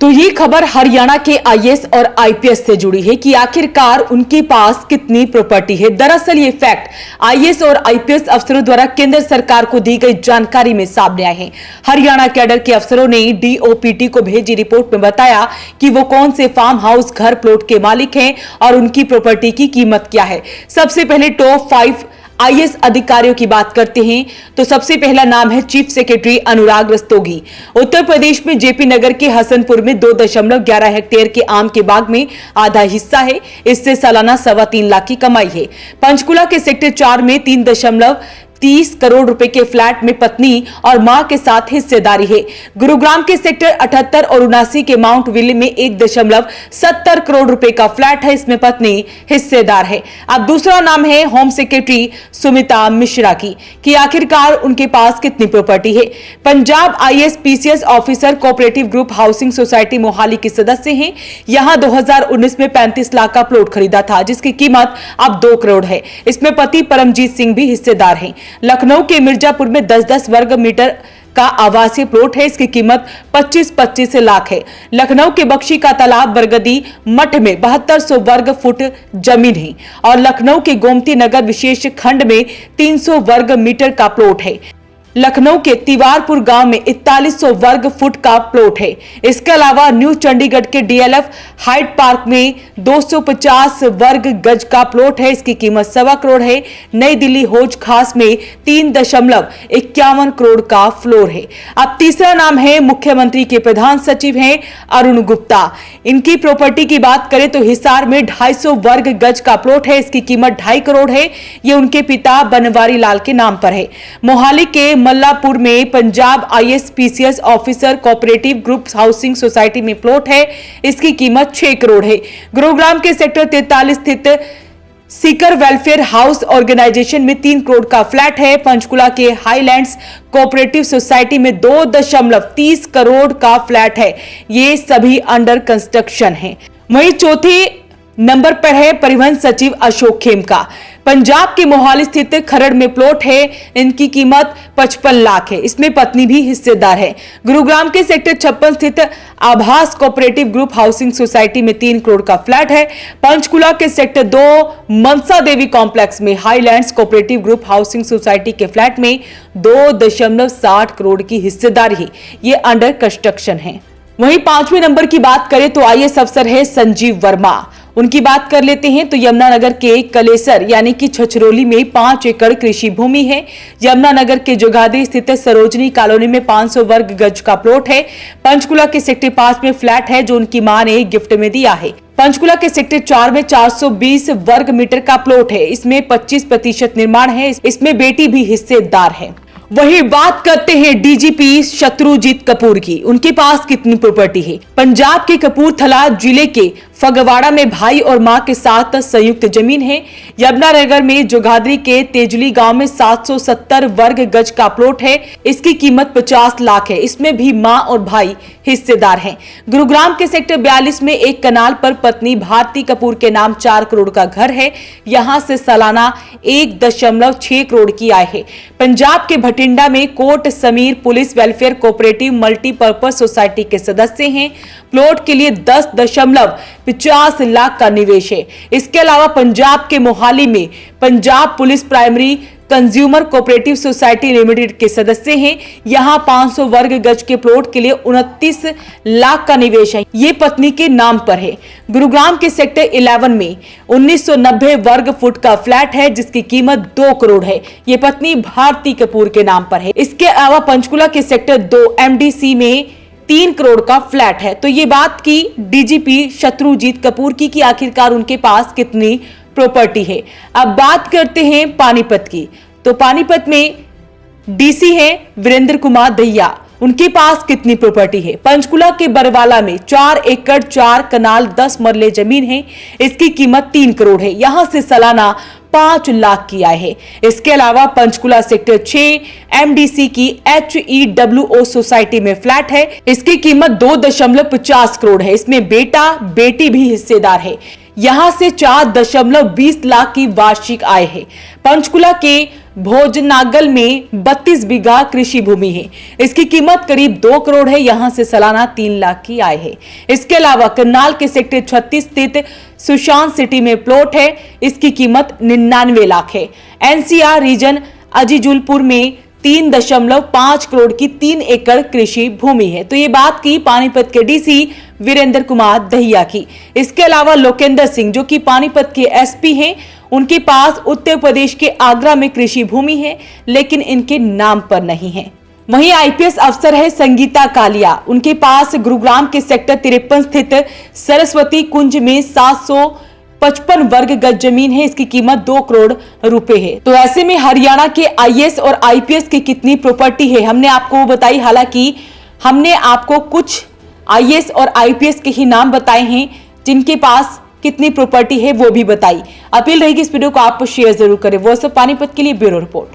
तो ये खबर हरियाणा के आईएएस और आईपीएस से जुड़ी है कि आखिरकार उनके पास कितनी प्रॉपर्टी है। दरअसल ये फैक्ट आईएएस और आईपीएस अफसरों द्वारा केंद्र सरकार को दी गई जानकारी में सामने आए हैं। हरियाणा कैडर के अफसरों ने डीओपीटी को भेजी रिपोर्ट में बताया कि वो कौन से फार्म हाउस, घर, प्लॉट के मालिक हैं और उनकी प्रॉपर्टी की कीमत क्या है। सबसे पहले टॉप 5 आईएएस अधिकारियों की बात करते हैं तो सबसे पहला नाम है चीफ सेक्रेटरी अनुराग रस्तोगी। उत्तर प्रदेश में जेपी नगर के हसनपुर में 2.11 हेक्टेयर के आम के बाग में आधा हिस्सा है। इससे सालाना 3.25 लाख की कमाई है। पंचकुला के सेक्टर 4 में 3.30 करोड़ रुपए के फ्लैट में पत्नी और मां के साथ हिस्सेदारी है। गुरुग्राम के सेक्टर 78 और 79 के माउंट विले में 1.70 करोड़ रुपए का फ्लैट है। इसमें पत्नी हिस्सेदार है। अब दूसरा नाम है होम सेक्रेटरी सुमिता मिश्रा की कि आखिरकार उनके पास कितनी प्रॉपर्टी है। Punjab IAS PCS officer cooperative group housing society Mohali के सदस्य हैं। यहां 2019 में 35 लाख का प्लॉट खरीदा था, जिसकी कीमत अब 2 करोड़ है। इसमें पति परमजीत सिंह भी हिस्सेदार हैं। लखनऊ के मिर्जापुर में 10-10 वर्ग मीटर का आवासीय प्लॉट है। इसकी कीमत 25-25 लाख है। लखनऊ के बख्शी का तालाब बरगदी मठ में 7200 वर्ग फुट जमीन है और लखनऊ के गोमती नगर विशेष खंड में 300 वर्ग मीटर का प्लॉट है। लखनऊ के तिवारपुर गांव में 4100 वर्ग फुट का प्लॉट है। इसके अलावा न्यू चंडीगढ़ के डीएलएफ हाइट पार्क में 250 वर्ग गज का प्लॉट है। इसकी कीमत 1.25 करोड़ है। नई दिल्ली हौज खास में 3.51 करोड़ का फ्लोर है। अब तीसरा नाम है मुख्यमंत्री के प्रधान सचिव हैं अरुण गुप्ता। इनकी प्रॉपर्टी की बात करें तो हिसार में 250 वर्ग गज का प्लॉट है। इसकी कीमत 2.5 करोड़ है। ये उनके पिता बनवारी लाल के नाम पर है। मोहाली के मल्लापुर में Punjab IAS PCS officer cooperative group housing society में प्लॉट है। इसकी कीमत 6 करोड़ है। गुरुग्राम के सेक्टर 43 स्थित सीकर वेलफेयर हाउस ऑर्गेनाइजेशन में 3 करोड़ का फ्लैट है। पंचकुला के हाईलैंड्स कोऑपरेटिव सोसाइटी में 2.30 करोड़ का फ्लैट है। ये सभी अंडर कंस्ट्रक्शन हैं। वहीं चौथे नंबर पर है परिवहन सचिव अशोक खेमका। पंजाब के मोहाली स्थित खरड़ में प्लॉट है। इनकी कीमत 55 लाख है। इसमें पत्नी भी हिस्सेदार है। गुरुग्राम के सेक्टर 56 स्थित आभास कोऑपरेटिव ग्रुप हाउसिंग सोसाइटी में 3 करोड़ का फ्लैट है। पंचकुला के सेक्टर 2 मनसा देवी कॉम्प्लेक्स में highlands cooperative group housing society के फ्लैट में 2.60 करोड़ की हिस्सेदारी है। ये अंडर कंस्ट्रक्शन है। वहीं 5वें नंबर की बात करें तो आईएएस अफसर है संजीव वर्मा। उनकी बात कर लेते हैं तो यमुनानगर के कलेसर यानी कि छछरौली में 5 एकड़ कृषि भूमि है। यमुनानगर के जोगादरी स्थित सरोजनी कॉलोनी में 500 वर्ग गज का प्लॉट है। पंचकुला के सेक्टर 5 में फ्लैट है जो उनकी मां ने गिफ्ट में दिया है। पंचकुला के सेक्टर 4 में 420 वर्ग मीटर का प्लॉट है। इसमें 25% निर्माण है। इसमें बेटी भी हिस्सेदार है। वही बात करते हैं डीजीपी शत्रुजीत कपूर की। उनके पास कितनी प्रॉपर्टी है। पंजाब के कपूरथला जिले के फगवाड़ा में भाई और मां के साथ संयुक्त जमीन है। यमुनानगर में जोगादरी के तेजली गांव में 770 वर्ग गज का प्लॉट है। इसकी कीमत 50 लाख है। इसमें भी मां और भाई हिस्सेदार हैं। गुरुग्राम के सेक्टर 42 में एक कनाल पर पत्नी भारती कपूर के नाम 4 करोड़ का घर है। यहां से सालाना 1.6 करोड़ की आय है। पंजाब के भटिंडा में Kot Sameer police welfare cooperative multipurpose society के सदस्य हैं। प्लॉट के लिए 10.50 लाख का निवेश है। इसके अलावा पंजाब के मोहाली में Punjab police primary consumer cooperative society limited के सदस्य हैं। यहां 500 वर्ग गज के प्लॉट के लिए 29 लाख का निवेश है। ये पत्नी के नाम पर है। गुरुग्राम के सेक्टर 11 में 1990 वर्ग फुट का फ्लैट है जिसकी कीमत 2 करोड़ है। ये पत्नी भारती कपूर के नाम पर है। इसके अलावा पंचकुला के सेक्टर 2 एमडीसी में 3 करोड़ का फ्लैट है। तो ये बात की डीजीपी शत्रुजीत कपूर की कि आखिरकार उनके पास कितनी प्रॉपर्टी है। अब बात करते हैं पानीपत की। तो पानीपत में डीसी है वीरेंद्र कुमार दहिया। उनके पास कितनी प्रॉपर्टी है। पंचकुला के बरवाला में 4 एकड़ 4 कनाल 10 मरले जमीन है। इसकी कीमत 3 करोड़ है। यहां से सालाना 5 लाख की आय है। इसके अलावा पंचकुला सेक्टर 6 एमडीसी की HEWO सोसाइटी में फ्लैट है। इसकी कीमत 2.50 करोड़ है। इसमें बेटा बेटी भी हिस्सेदार है। यहां से 4.20 लाख की वार्षिक आय है। पंचकुला के भोजनागल में 32 बीघा कृषि भूमि है। इसकी कीमत करीब 2 करोड़ है। यहां से सालाना 3 लाख की आय है। इसके अलावा करनाल के सेक्टर 36 स्थित सुशांत सिटी में प्लॉट है। इसकी कीमत 99 लाख है। एनसीआर रीजन अजीजुलपुर में 3.5 करोड़ की 3 एकड़ कृषि भूमि है। तो ये बात की पानीपत के डीसी वीरेंद्र कुमार दहिया की। इसके अलावा लोकेंद्र सिंह जो कि पानीपत के एसपी हैं, उनके पास उत्तर प्रदेश के आगरा में कृषि भूमि है, लेकिन इनके नाम पर नहीं है। वहीं आईपीएस अफसर है संगीता कालिया। उनके पास गुरुग्राम के सेक्टर 53 स्थित सरस्वती कुंज में 755 वर्ग गज जमीन है। इसकी कीमत 2 करोड़ रुपए है। तो ऐसे में हरियाणा के आईएएस और आईपीएस की कितनी प्रॉपर्टी है हमने आपको बताई। हालांकि हमने आपको कुछ आईएएस और आईपीएस के ही नाम बताए हैं, जिनके पास कितनी प्रॉपर्टी है वो भी बताई। अपील रहेगी इस वीडियो को आप शेयर जरूर करें। वॉइस ऑफ पानीपत के लिए ब्यूरो रिपोर्ट।